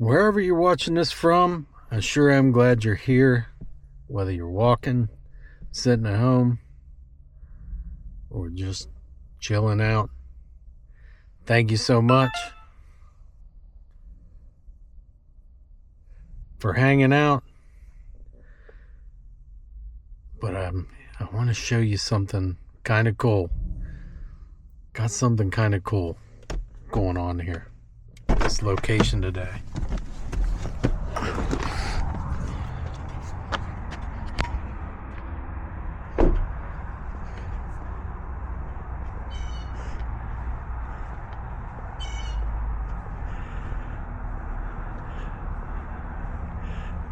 Wherever you're watching this from, I sure am glad you're here. Whether you're walking, sitting at home, or just chilling out. Thank you so much for hanging out. But I want to show you something kind of cool. Got something kind of cool going on here. This location today.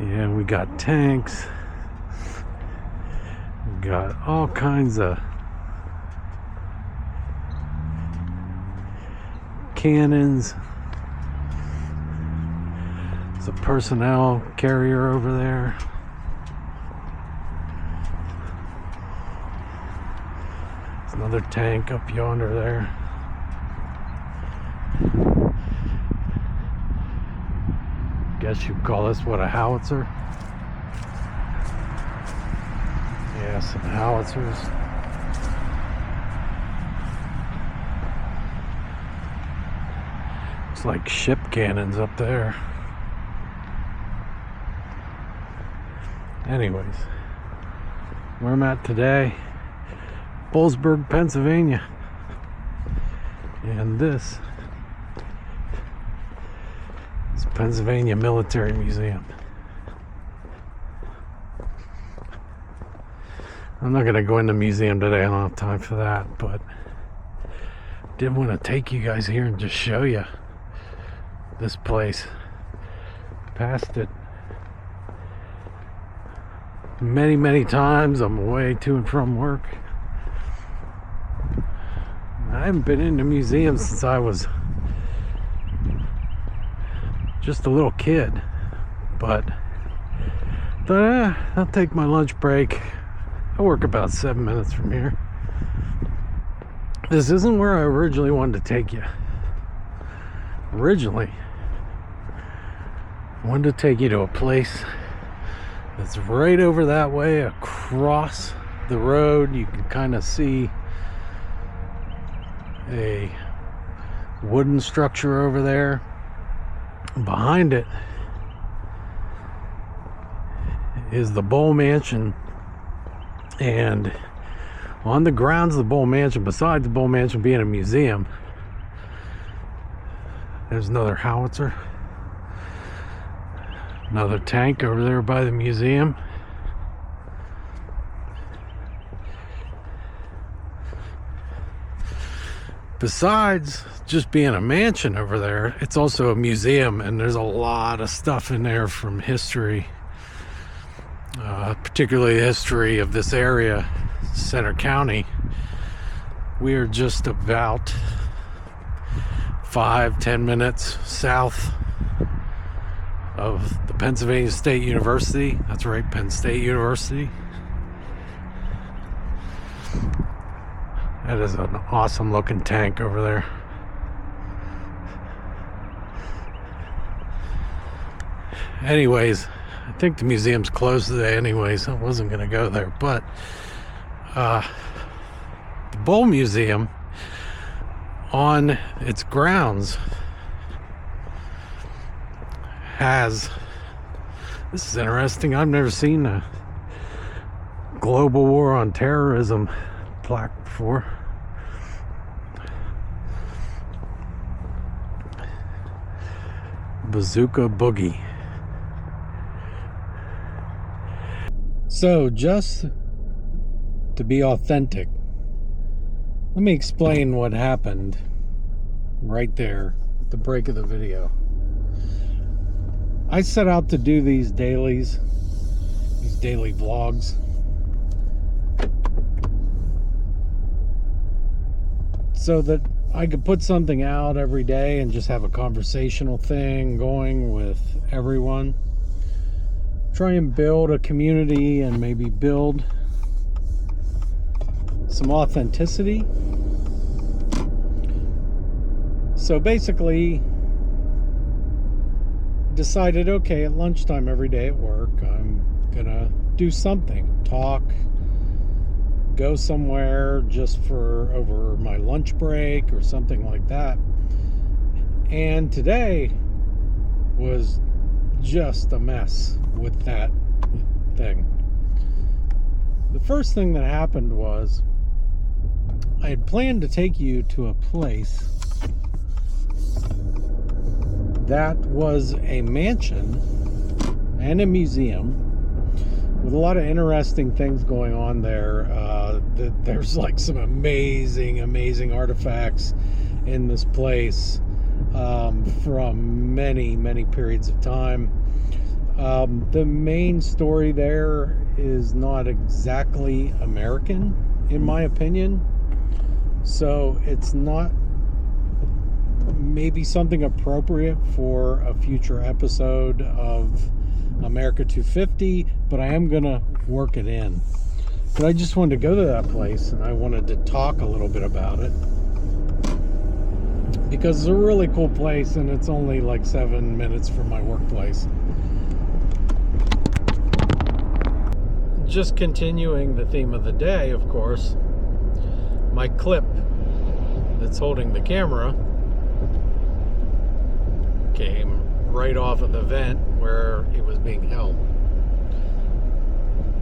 Yeah, we got tanks. We got all kinds of cannons. There's a personnel carrier over there. There's another tank up yonder there. Guess you'd call this, what, a howitzer? Yeah, some howitzers. It's like ship cannons up there. Anyways, where I'm at today, Boalsburg, Pennsylvania. And this is Pennsylvania Military Museum. I'm not going to go in the museum today, I don't have time for that, but I did want to take you guys here and just show you this place. Passed it many times on my way to and from work. I haven't been in the museum since I was just a little kid, but thought, I'll take my lunch break. I work about 7 minutes from here. This isn't where I originally wanted to take you. Originally, I wanted to take you to a place that's right over that way, across the road. You can kind of see a wooden structure over there. Behind it is the Boal Mansion, and on the grounds of the Boal Mansion, besides the Boal Mansion being a museum, there's another howitzer, another tank over there by the museum. Besides just being a mansion over there, it's also a museum, and there's a lot of stuff in there from history, particularly the history of this area, Center County. We are just about 5-10 minutes south of the Pennsylvania State University. That's right, Penn State University. That is an awesome looking tank over there. Anyways, I think the museum's closed today anyways. I wasn't going to go there, but the Boal Museum, on its grounds, has, this is interesting, I've never seen a Global War on Terrorism plaque before. Bazooka Boogie. So, just to be authentic, let me explain what happened right there at the break of the video. I set out to do these daily vlogs, so that I could put something out every day and just have a conversational thing going with everyone. Try and build a community and maybe build some authenticity. So basically, decided, okay, at lunchtime every day at work, I'm gonna do something, talk, go somewhere just for over my lunch break or something like that. And today was just a mess with that thing. The first thing that happened was I had planned to take you to a place that was a mansion and a museum with a lot of interesting things going on there. There's like some amazing artifacts in this place from many periods of time. The main story there is not exactly American, in my opinion. So it's not maybe something appropriate for a future episode of America 250, but I am going to work it in. But I just wanted to go to that place, and I wanted to talk a little bit about it, because it's a really cool place, and it's only like 7 minutes from my workplace. Just continuing the theme of the day, of course, my clip that's holding the camera came right off of the vent where it was being held.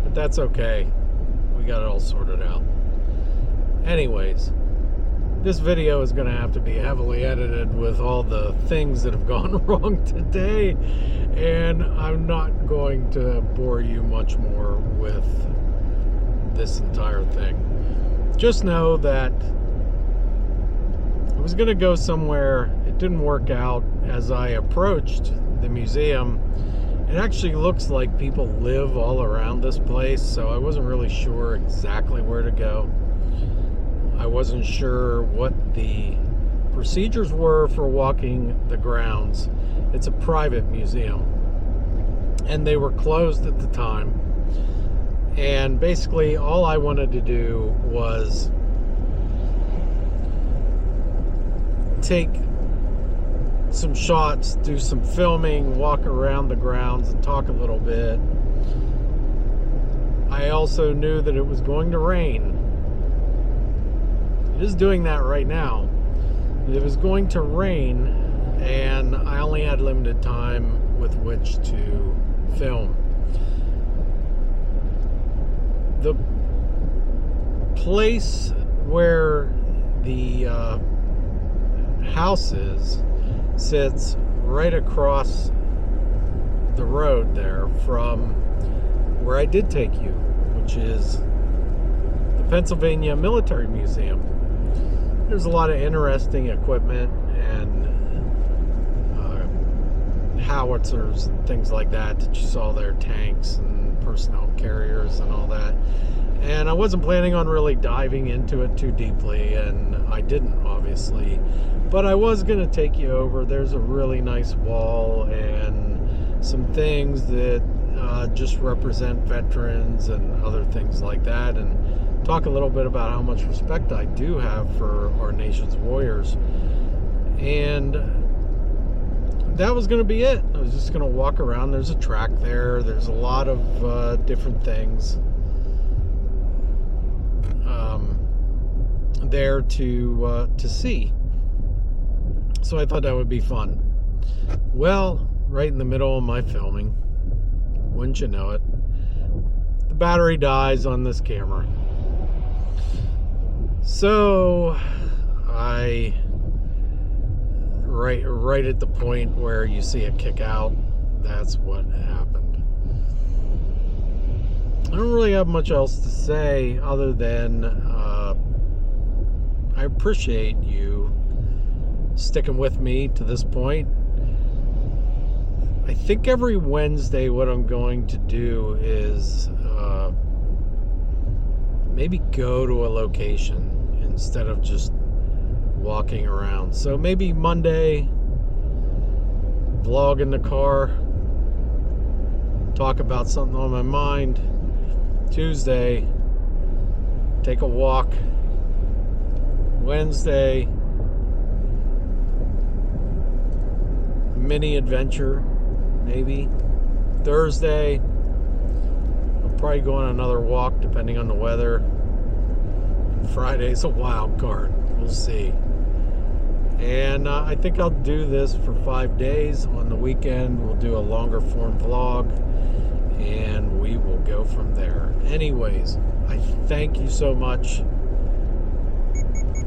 But that's okay. We got it all sorted out. Anyways, this video is going to have to be heavily edited with all the things that have gone wrong today, and I'm not going to bore you much more with this entire thing. Just know that I was going to go somewhere. It didn't work out. As I approached the museum, it actually looks like people live all around this place, so I wasn't really sure exactly where to go. I wasn't sure what the procedures were for walking the grounds. It's a private museum, and they were closed at the time. And basically all I wanted to do was take some shots, do some filming, walk around the grounds and talk a little bit. I also knew that it was going to rain. It is doing that right now. It was going to rain, and I only had limited time with which to film. The place where the house sits right across the road there from where I did take you, which is the Pennsylvania Military Museum. There's a lot of interesting equipment and howitzers and things like that you saw there, tanks and personnel carriers and all that. And I wasn't planning on really diving into it too deeply, and I didn't, obviously. But I was going to take you over. There's a really nice wall and some things that just represent veterans and other things like that, and talk a little bit about how much respect I do have for our nation's warriors. And that was going to be it. I was just going to walk around. There's a track there. There's a lot of different things there to see. So I thought that would be fun. Well, right in the middle of my filming, wouldn't you know it, the battery dies on this camera. So I right at the point where you see it kick out, that's what happened. I don't really have much else to say other than I appreciate you sticking with me to this point. I think every Wednesday what I'm going to do is maybe go to a location instead of just walking around. So maybe Monday, vlog in the car, talk about something on my mind. Tuesday, take a walk. Wednesday, mini adventure maybe. Thursday, I'll probably go on another walk depending on the weather. Friday's a wild card. We'll see. And I think I'll do this for 5 days. On the weekend, we'll do a longer form vlog, and we will go from there. Anyways, I thank you so much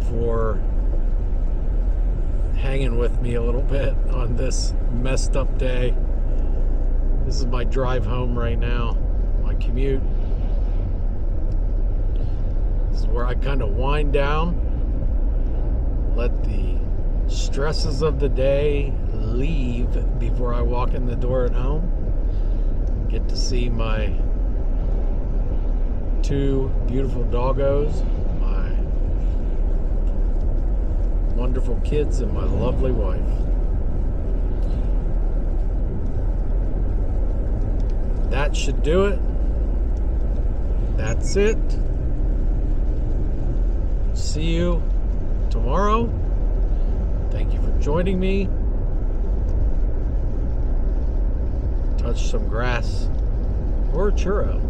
for hanging with me a little bit on this messed up day. This is my drive home right now, my commute. This is where I kind of wind down, let the stresses of the day leave before I walk in the door at home. Get to see my 2 beautiful doggos, my wonderful kids, and my lovely wife. That should do it. That's it. See you tomorrow. Thank you for joining me. Touch some grass or a churro.